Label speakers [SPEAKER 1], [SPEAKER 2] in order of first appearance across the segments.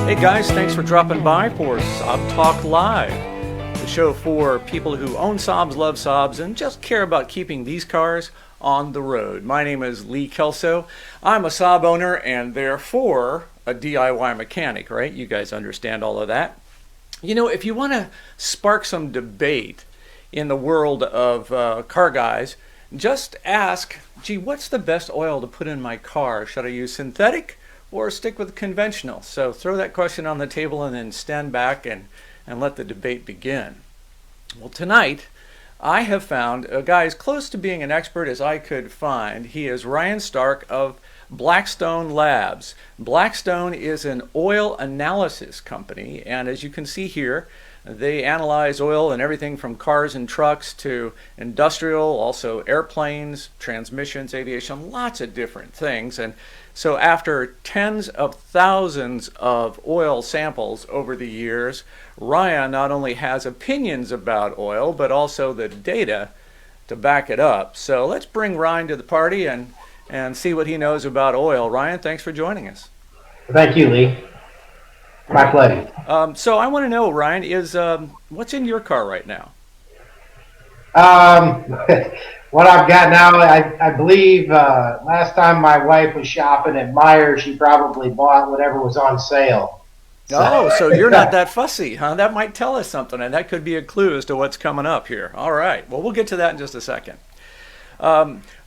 [SPEAKER 1] Hey guys, thanks for dropping by for SAAB Talk Live, the show for people who own SAABs, love SAABs, and just care about keeping these cars on the road. My name is Lee Kelso. I'm a SAAB owner and therefore a DIY mechanic, right? You guys understand all of that. You know, if you want to spark some debate in the world of car guys, just ask, gee, what's the best oil to put in my car? Should I use synthetic or stick with conventional? So throw that question on the table and then stand back and let the debate begin. Well, tonight I have found a guy as close to being an expert as I could find. He is Ryan Stark of Blackstone Labs. Blackstone is an oil analysis company, and as you can see here, they analyze oil in everything from cars and trucks to industrial, also airplanes, transmissions, aviation, lots of different things. And so after tens of thousands of oil samples over the years, Ryan not only has opinions about oil, but also the data to back it up. So let's bring Ryan to the party and see what he knows about oil. Ryan, thanks for joining us.
[SPEAKER 2] Thank you, Lee. My pleasure.
[SPEAKER 1] So I want to know, Ryan, is what's in your car right now?
[SPEAKER 2] What I've got now, I believe last time my wife was shopping at Meijer, she probably bought whatever was on sale.
[SPEAKER 1] So you're not that fussy, huh? That might tell us something, and that could be a clue as to what's coming up here. All right. Well, we'll get to that in just a second.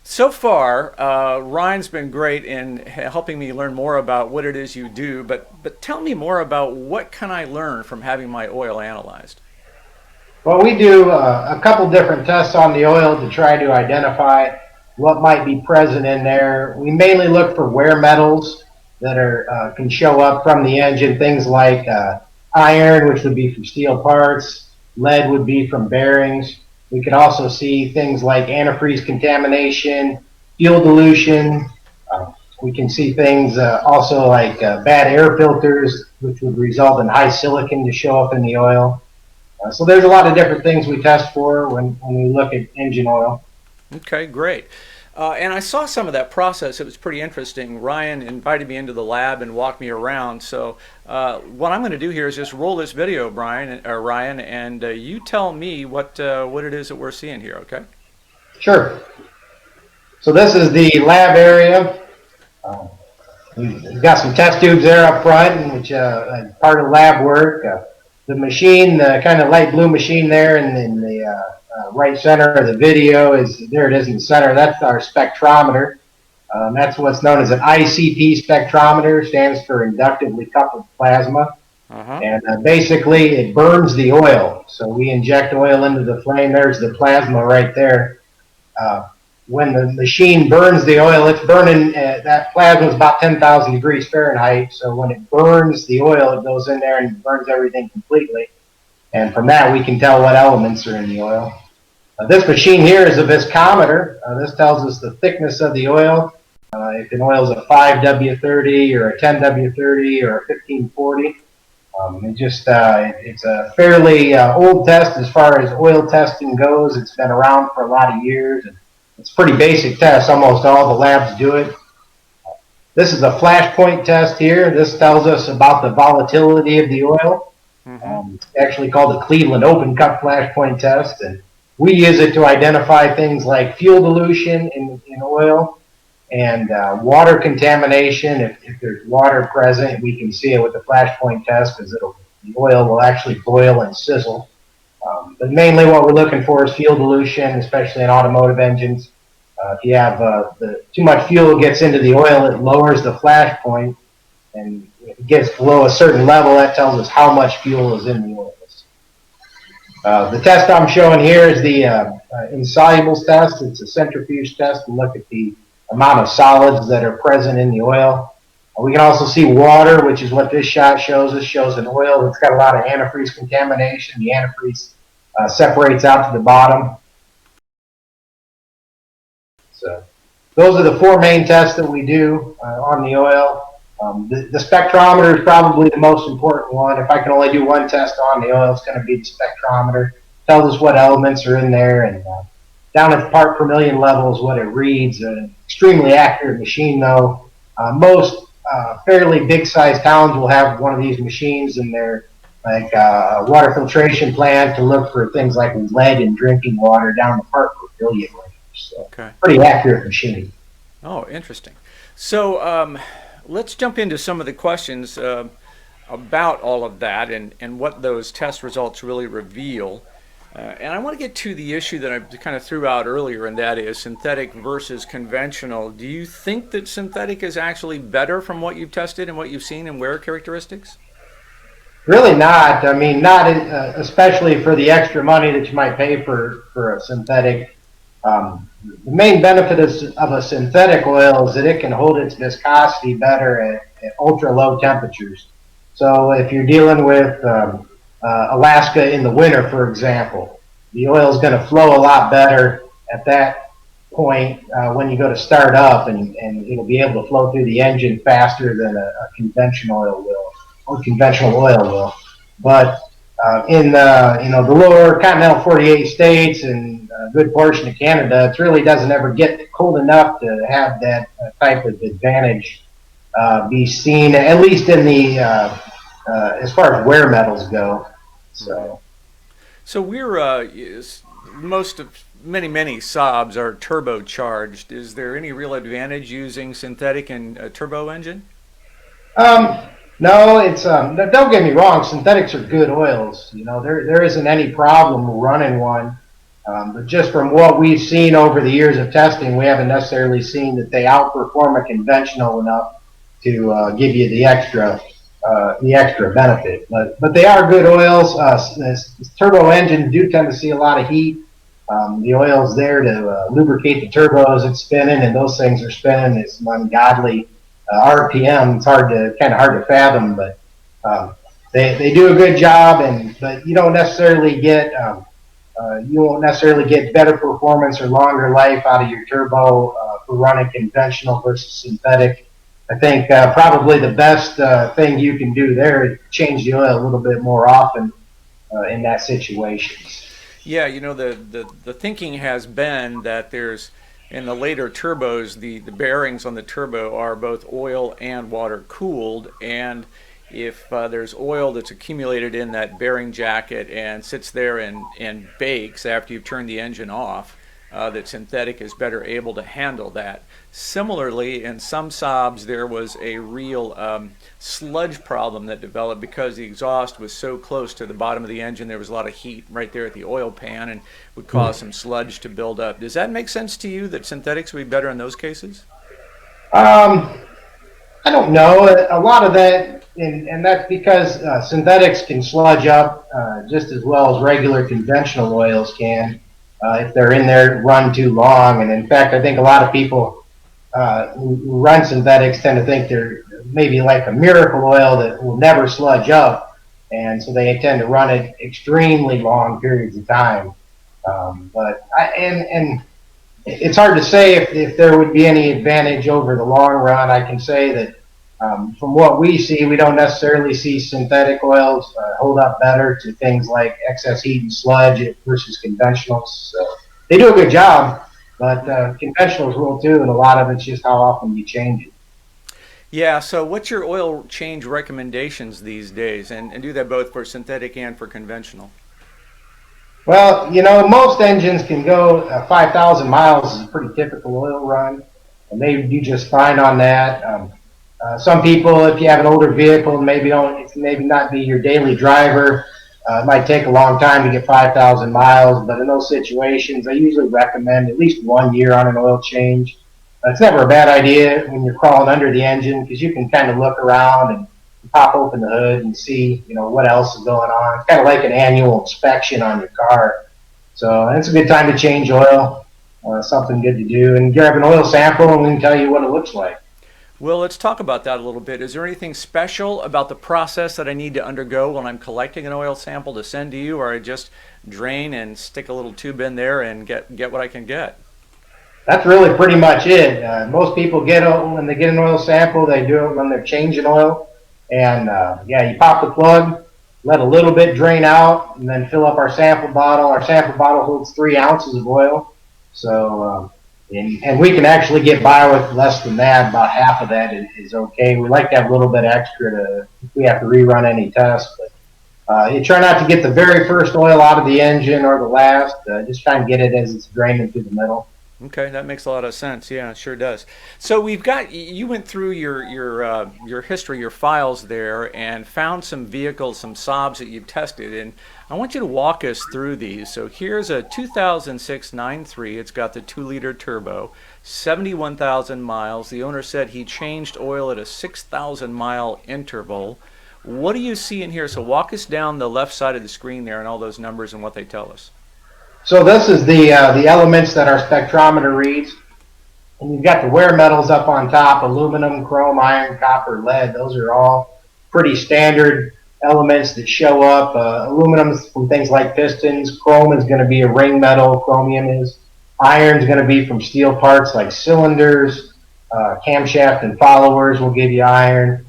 [SPEAKER 1] So far, Ryan's been great in helping me learn more about what it is you do, but tell me more about what can I learn from having my oil analyzed?
[SPEAKER 2] Well, we do a couple different tests on the oil to try to identify what might be present in there. We mainly look for wear metals that can show up from the engine, things like iron, which would be from steel parts, lead would be from bearings. We could also see things like antifreeze contamination, fuel dilution. We can see things also like bad air filters, which would result in high silicon to show up in the oil. So there's a lot of different things we test for when we look at engine oil.
[SPEAKER 1] Okay, great. And I saw some of that process. It was pretty interesting. Ryan invited me into the lab and walked me around. So what I'm going to do here is just roll this video, Ryan, and you tell me what it is that we're seeing here, okay?
[SPEAKER 2] Sure. So this is the lab area. We've got some test tubes there up front, which is part of lab work. The machine, the kind of light blue machine there in the right center of the video there it is in the center. That's our spectrometer. That's what's known as an ICP spectrometer, stands for inductively coupled plasma. And basically it burns the oil. So we inject oil into the flame. There's the plasma right there. When the machine burns the oil, it's burning, that plasma is about 10,000 degrees Fahrenheit. So when it burns the oil, it goes in there and burns everything completely. And from that, we can tell what elements are in the oil. This machine here is a viscometer. This tells us the thickness of the oil. If an oil is a 5W30 or a 10W30 or a 1540. It's a fairly old test as far as oil testing goes. It's been around for a lot of years. And it's a pretty basic test. Almost all the labs do it. This is a flash point test here. This tells us about the volatility of the oil. It's actually called the Cleveland Open Cup flash point test. And we use it to identify things like fuel dilution in oil and water contamination. If there's water present, we can see it with the flash point test because the oil will actually boil and sizzle. But mainly what we're looking for is fuel dilution, especially in automotive engines. If you have too much fuel gets into the oil, it lowers the flash point, and if it gets below a certain level, that tells us how much fuel is in the oil. The test I'm showing here is the insolubles test. It's a centrifuge test to look at the amount of solids that are present in the oil. We can also see water, which is what this shot shows. It shows an oil that's got a lot of antifreeze contamination. The antifreeze separates out to the bottom. So those are the four main tests that we do on the oil. The spectrometer is probably the most important one. If I can only do one test on the oil, it's going to be the spectrometer. Tells us what elements are in there, and down at the part per million level is what it reads. An extremely accurate machine, though. Most fairly big sized towns will have one of these machines in their like water filtration plant to look for things like lead in drinking water down the part per billion range. So
[SPEAKER 1] Okay.
[SPEAKER 2] pretty accurate machine.
[SPEAKER 1] Oh, interesting. So let's jump into some of the questions about all of that and what those test results really reveal. And I want to get to the issue that I kind of threw out earlier, and that is synthetic versus conventional. Do you think that synthetic is actually better from what you've tested and what you've seen in wear characteristics?
[SPEAKER 2] Really not. I mean, not especially for the extra money that you might pay for a synthetic. The main benefit of a synthetic oil is that it can hold its viscosity better at ultra low temperatures. So if you're dealing with Alaska in the winter, for example, the oil is going to flow a lot better at that point when you go to start up, and it'll be able to flow through the engine faster than a conventional oil will, or conventional oil will. But in the lower continental 48 states and a good portion of Canada, it really doesn't ever get cold enough to have that type of advantage be seen, at least in the as far as wear metals go.
[SPEAKER 1] So we're many SAABs are turbocharged. Is there any real advantage using synthetic and a turbo engine?
[SPEAKER 2] No, it's don't get me wrong. Synthetics are good oils. You know, there isn't any problem running one. But just from what we've seen over the years of testing, we haven't necessarily seen that they outperform a conventional enough to give you the extra benefit. But they are good oils. Turbo engines do tend to see a lot of heat. The oil's there to lubricate the turbos it's spinning, and those things are spinning at some ungodly RPM. It's kind of hard to fathom, but they do a good job. But you don't necessarily get you won't necessarily get better performance or longer life out of your turbo for running conventional versus synthetic. I think probably the best thing you can do there is change the oil a little bit more often in that situation.
[SPEAKER 1] Yeah, you know, the thinking has been that there's, in the later turbos, the bearings on the turbo are both oil and water cooled, and if there's oil that's accumulated in that bearing jacket and sits there and bakes after you've turned the engine off, that synthetic is better able to handle that. Similarly, in some SAABs, there was a real sludge problem that developed because the exhaust was so close to the bottom of the engine. There was a lot of heat right there at the oil pan and would cause some sludge to build up. Does that make sense to you, that synthetics would be better in those cases?
[SPEAKER 2] I don't know. A lot of that, and that's because synthetics can sludge up just as well as regular conventional oils can if they're in there run too long. And in fact, I think a lot of people who run synthetics tend to think they're maybe like a miracle oil that will never sludge up, and so they tend to run it extremely long periods of time. And it's hard to say if there would be any advantage over the long run. I can say that from what we see, we don't necessarily see synthetic oils hold up better to things like excess heat and sludge versus conventionals. So they do a good job, but conventionals will too, and a lot of it's just how often you change it.
[SPEAKER 1] Yeah, so what's your oil change recommendations these days? And do that both for synthetic and for conventional.
[SPEAKER 2] Well, you know, most engines can go 5,000 miles is a pretty typical oil run, and they do just fine on that. Some people, if you have an older vehicle, maybe not be your daily driver. It might take a long time to get 5,000 miles, but in those situations, I usually recommend at least 1 year on an oil change. It's never a bad idea when you're crawling under the engine, because you can kind of look around and pop open the hood and see, you know, what else is going on. It's kind of like an annual inspection on your car. So it's a good time to change oil, something good to do, and grab an oil sample and we can tell you what it looks like.
[SPEAKER 1] Well, let's talk about that a little bit. Is there anything special about the process that I need to undergo when I'm collecting an oil sample to send to you, or I just drain and stick a little tube in there and get what I can get?
[SPEAKER 2] That's really pretty much it. Most people when they get an oil sample, they do it when they're changing oil. And you pop the plug, let a little bit drain out, and then fill up our sample bottle. Our sample bottle holds 3 ounces of oil. So And we can actually get by with less than that. About half of that is okay. We like to have a little bit extra to if we have to rerun any tests. But you try not to get the very first oil out of the engine or the last. Just try and get it as it's draining through the middle.
[SPEAKER 1] Okay, that makes a lot of sense. Yeah, it sure does. So we've got you went through your history, your files there, and found some vehicles, some SAABs that you've tested, and I want you to walk us through these. So here's a 2006 9.3. It's got the 2-liter turbo, 71,000 miles. The owner said he changed oil at a 6,000 mile interval. What do you see in here? So walk us down the left side of the screen there and all those numbers and what they tell us.
[SPEAKER 2] So this is the elements that our spectrometer reads. And you've got the wear metals up on top: aluminum, chrome, iron, copper, lead. Those are all pretty standard elements that show up. Aluminum is from things like pistons. Chrome is going to be a ring metal. Chromium is. Iron is going to be from steel parts like cylinders. Camshaft and followers will give you iron.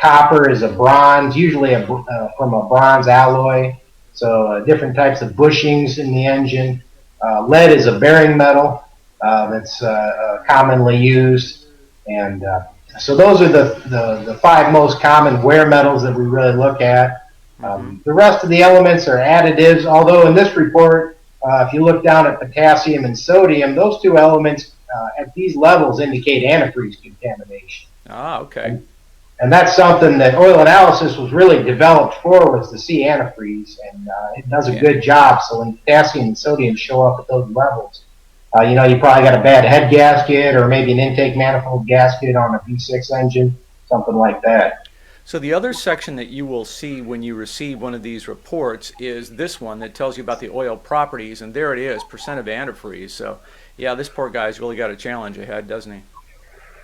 [SPEAKER 2] Copper is a bronze, usually from a bronze alloy. So different types of bushings in the engine. Lead is a bearing metal that's commonly used. And so those are the 5 most common wear metals that we really look at. The rest of the elements are additives, although in this report, if you look down at potassium and sodium, those 2 elements at these levels indicate antifreeze contamination.
[SPEAKER 1] Ah, okay.
[SPEAKER 2] And that's something that oil analysis was really developed for, was to see antifreeze, and it does a good job. So when potassium and sodium show up at those levels, you probably got a bad head gasket or maybe an intake manifold gasket on a V6 engine, something like that.
[SPEAKER 1] So the other section that you will see when you receive one of these reports is this one that tells you about the oil properties, and there it is, percent of antifreeze. So yeah, this poor guy's really got a challenge ahead, doesn't he?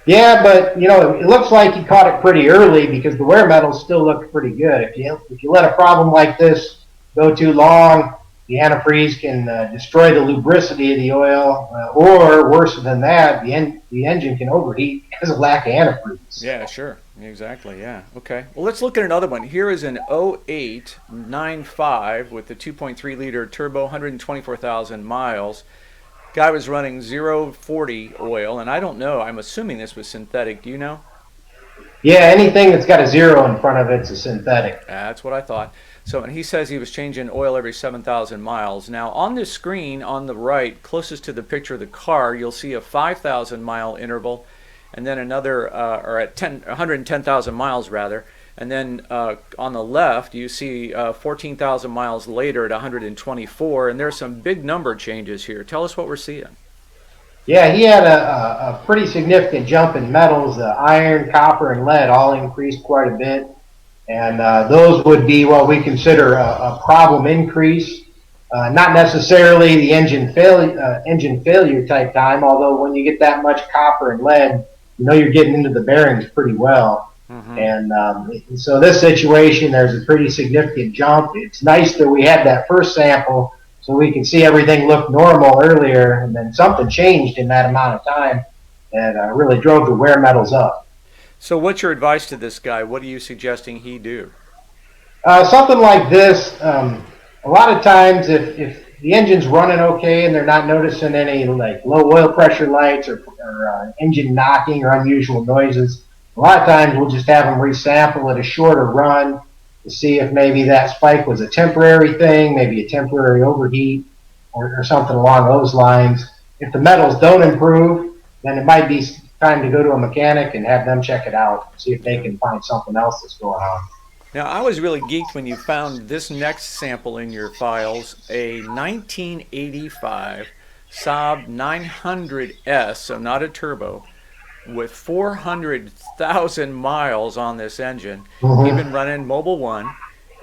[SPEAKER 2] Yeah, but it looks like he caught it pretty early because the wear metals still look pretty good. If you let a problem like this go too long, the antifreeze can destroy the lubricity of the oil, or worse than that, the engine can overheat because of lack of antifreeze.
[SPEAKER 1] Yeah, sure, exactly. Yeah, okay. Well, let's look at another one. Here is an 08 95 with the 2.3 liter turbo, 124,000 miles. Guy was running 040 oil, and I don't know. I'm assuming this was synthetic. Do you know?
[SPEAKER 2] Yeah, anything that's got a 0 in front of it's a synthetic.
[SPEAKER 1] That's what I thought. So, and he says he was changing oil every 7,000 miles. Now, on this screen on the right, closest to the picture of the car, you'll see a 5,000 mile interval, and then another, or at 110,000 miles rather. And then on the left, you see 14,000 miles later at 124, and there's some big number changes here. Tell us what we're seeing.
[SPEAKER 2] Yeah, he had a pretty significant jump in metals. Iron, copper, and lead all increased quite a bit. And those would be what we consider a problem increase. Not necessarily the engine failure type time, although when you get that much copper and lead, you're getting into the bearings pretty well. And so this situation, there's a pretty significant jump. It's nice that we had that first sample so we can see everything look normal earlier, and then something changed in that amount of time that really drove the wear metals up.
[SPEAKER 1] So what's your advice to this guy? What are you suggesting he do?
[SPEAKER 2] Something like this, a lot of times if the engine's running okay and they're not noticing any like low oil pressure lights or engine knocking or unusual noises, a lot of times we'll just have them resample at a shorter run to see if maybe that spike was a temporary thing, maybe a temporary overheat or something along those lines. If the metals don't improve, then it might be time to go to a mechanic and have them check it out, see if they can find something else that's going on.
[SPEAKER 1] Now, I was really geeked when you found this next sample in your files, a 1985 SAAB 900S, so not a turbo, with 400,000 miles on this engine. You've been running Mobile 1,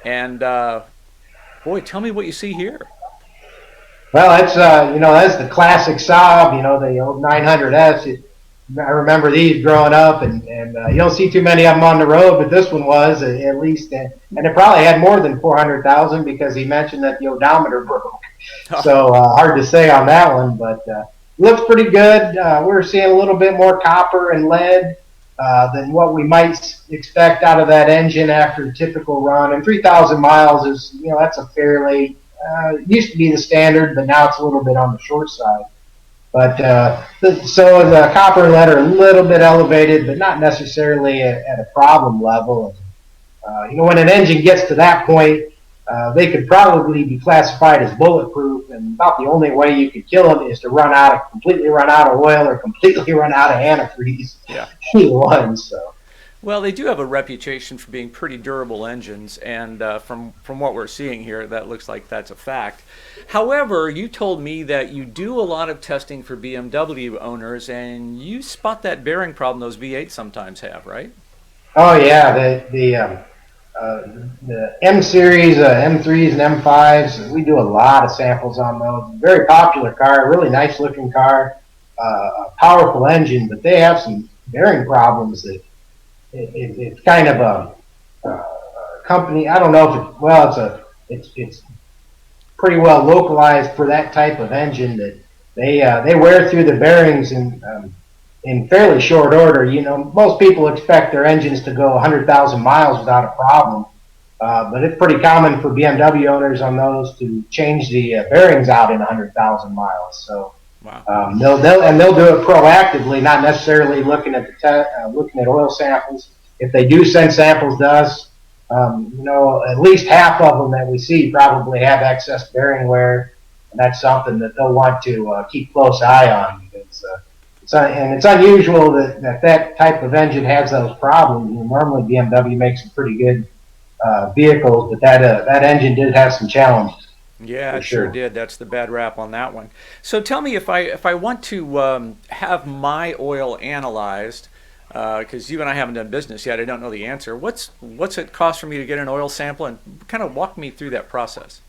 [SPEAKER 1] and boy, tell me what you see here.
[SPEAKER 2] Well, that's that's the classic SAAB, the old 900S. I remember these growing up, and you don't see too many of them on the road, but this one was at least, and it probably had more than 400,000 because he mentioned that the odometer broke. So hard to say on that one, but looks pretty good. We're seeing a little bit more copper and lead than what we might expect out of that engine after a typical run. And 3,000 miles is, that's a fairly, used to be the standard, but now it's a little bit on the short side. But so the copper and lead are a little bit elevated, but not necessarily at a problem level. When an engine gets to that point, they could probably be classified as bulletproof, and about the only way you could kill them is to completely run out of oil or completely run out of antifreeze.
[SPEAKER 1] Yeah.
[SPEAKER 2] Either one. So.
[SPEAKER 1] Well, they do have a reputation for being pretty durable engines, and from what we're seeing here, that looks like that's a fact. However, you told me that you do a lot of testing for BMW owners, and you spot that bearing problem those V8s sometimes have, right?
[SPEAKER 2] Oh yeah, the M series, M3s and M5s. We do a lot of samples on those. Very popular car, really nice looking car, a powerful engine, but they have some bearing problems that. It's kind of a company. I don't know if it's pretty well localized for that type of engine that they wear through the bearings in fairly short order. Most people expect their engines to go 100,000 miles without a problem, but it's pretty common for BMW owners on those to change the bearings out in 100,000 miles. So.
[SPEAKER 1] Wow.
[SPEAKER 2] They'll do it proactively, not necessarily looking at looking at oil samples. If they do send samples to us, at least half of them that we see probably have excess bearing wear, and that's something that they'll want to keep close eye on because it's unusual that type of engine has those problems. Normally BMW makes some pretty good vehicles, but that engine did have some challenges.
[SPEAKER 1] Yeah, it sure did. That's the bad rap on that one. So tell me, if I want to have my oil analyzed, because you and I haven't done business yet, I don't know the answer. What's it cost for me to get an oil sample, and kind of walk me through that process?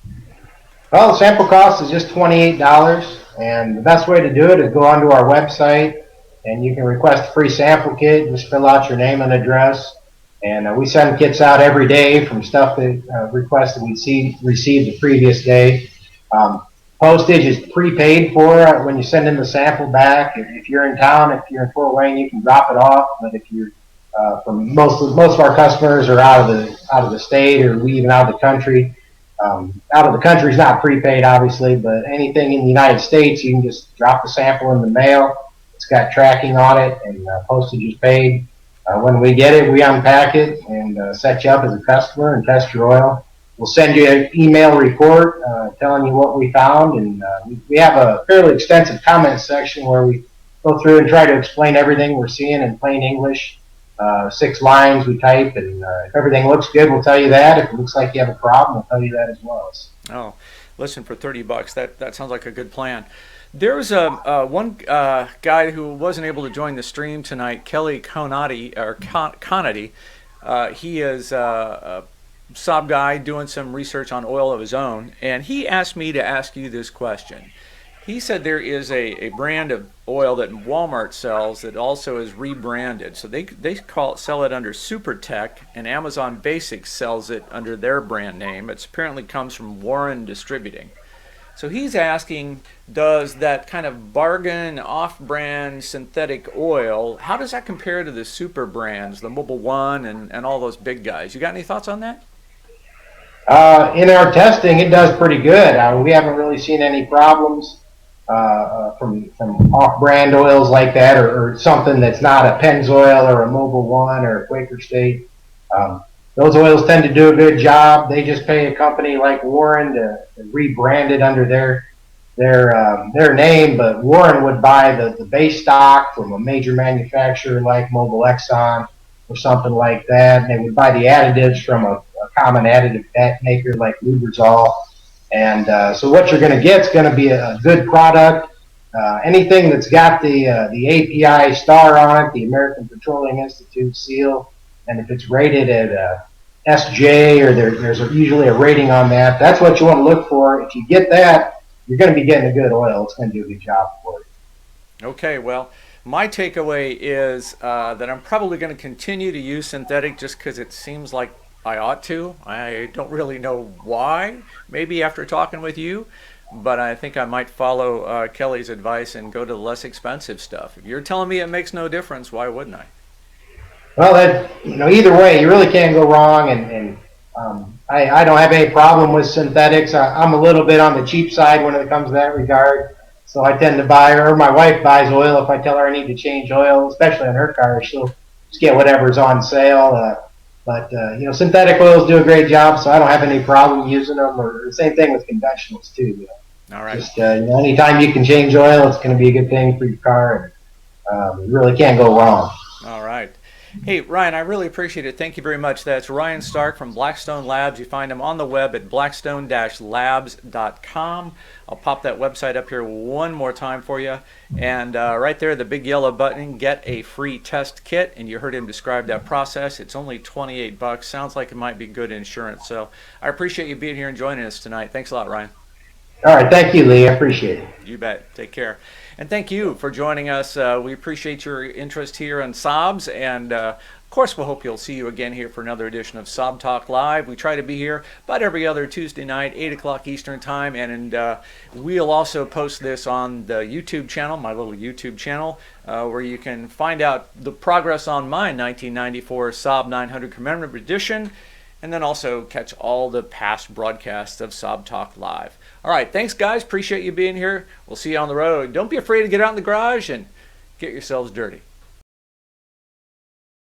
[SPEAKER 2] Well, the sample cost is just $28, and the best way to do it is go onto our website, and you can request a free sample kit. Just fill out your name and address. And we send kits out every day from stuff that requests that we received the previous day. Postage is prepaid for when you send in the sample back. If you're in town, if you're in Fort Wayne, you can drop it off. But if you're from most of our customers are out of the state or even out of the country. Out of the country is not prepaid, obviously, but anything in the United States, you can just drop the sample in the mail. It's got tracking on it, and postage is paid. When we get it, we unpack it and set you up as a customer and test your oil. We'll send you an email report telling you what we found, and we have a fairly extensive comment section where we go through and try to explain everything we're seeing in plain English. 6 lines we type, and if everything looks good, we'll tell you that. If it looks like you have a problem, we'll tell you that as well.
[SPEAKER 1] Oh, listen, for $30, that sounds like a good plan. There's one guy who wasn't able to join the stream tonight, Kelly Conady. He is a SAAB guy doing some research on oil of his own, and he asked me to ask you this question. He said there is a brand of oil that Walmart sells that also is rebranded. So they sell it under SuperTech, and Amazon Basics sells it under their brand name. It apparently comes from Warren Distributing. So he's asking, does that kind of bargain off-brand synthetic oil, how does that compare to the super brands, the Mobil 1 and all those big guys? You got any thoughts on that?
[SPEAKER 2] In our testing, it does pretty good. We haven't really seen any problems from off-brand oils like that, or something that's not a Pennzoil or a Mobil 1 or a Quaker State. Those oils tend to do a good job. They just pay a company like Warren to rebrand it under their name, but Warren would buy the base stock from a major manufacturer like Mobil Exxon or something like that, and they would buy the additives from a common additive maker like Lubrizol. And so what you're going to get is going to be a good product. Anything that's got the API star on it, the American Petroleum Institute seal, and if it's rated at SJ, or there's usually a rating on that, that's what you want to look for. If you get that, you're going to be getting a good oil. It's going to do a good job for you.
[SPEAKER 1] Okay, well, my takeaway is that I'm probably going to continue to use synthetic just because it seems like I ought to. I don't really know why, maybe after talking with you, but I think I might follow Kelly's advice and go to the less expensive stuff. If you're telling me it makes no difference, why wouldn't I?
[SPEAKER 2] Well, either way, you really can't go wrong, and I don't have any problem with synthetics. I'm a little bit on the cheap side when it comes to that regard. So I tend to buy, or my wife buys oil if I tell her I need to change oil, especially on her car. She'll just get whatever's on sale. But synthetic oils do a great job, so I don't have any problem using them. Or the same thing with conventionals too.
[SPEAKER 1] All right.
[SPEAKER 2] Just anytime you can change oil, it's going to be a good thing for your car. And you really can't go wrong.
[SPEAKER 1] All right. Hey, Ryan, I really appreciate it. Thank you very much. That's Ryan Stark from Blackstone Labs. You find him on the web at blackstone-labs.com. I'll pop that website up here one more time for you. And right there, the big yellow button, get a free test kit. And you heard him describe that process. It's only $28. Sounds like it might be good insurance. So I appreciate you being here and joining us tonight. Thanks a lot, Ryan.
[SPEAKER 2] All right. Thank you, Lee. I appreciate it.
[SPEAKER 1] You bet. Take care. And thank you for joining us. We appreciate your interest here on SAABs. And of course, we'll hope you'll see you again here for another edition of SAAB Talk Live. We try to be here about every other Tuesday night, 8 o'clock Eastern Time. And we'll also post this on the YouTube channel, my little YouTube channel, where you can find out the progress on my 1994 SAAB 900 Commemorative Edition. And then also catch all the past broadcasts of SAAB Talk Live. All right, thanks, guys. Appreciate you being here. We'll see you on the road. Don't be afraid to get out in the garage and get yourselves dirty.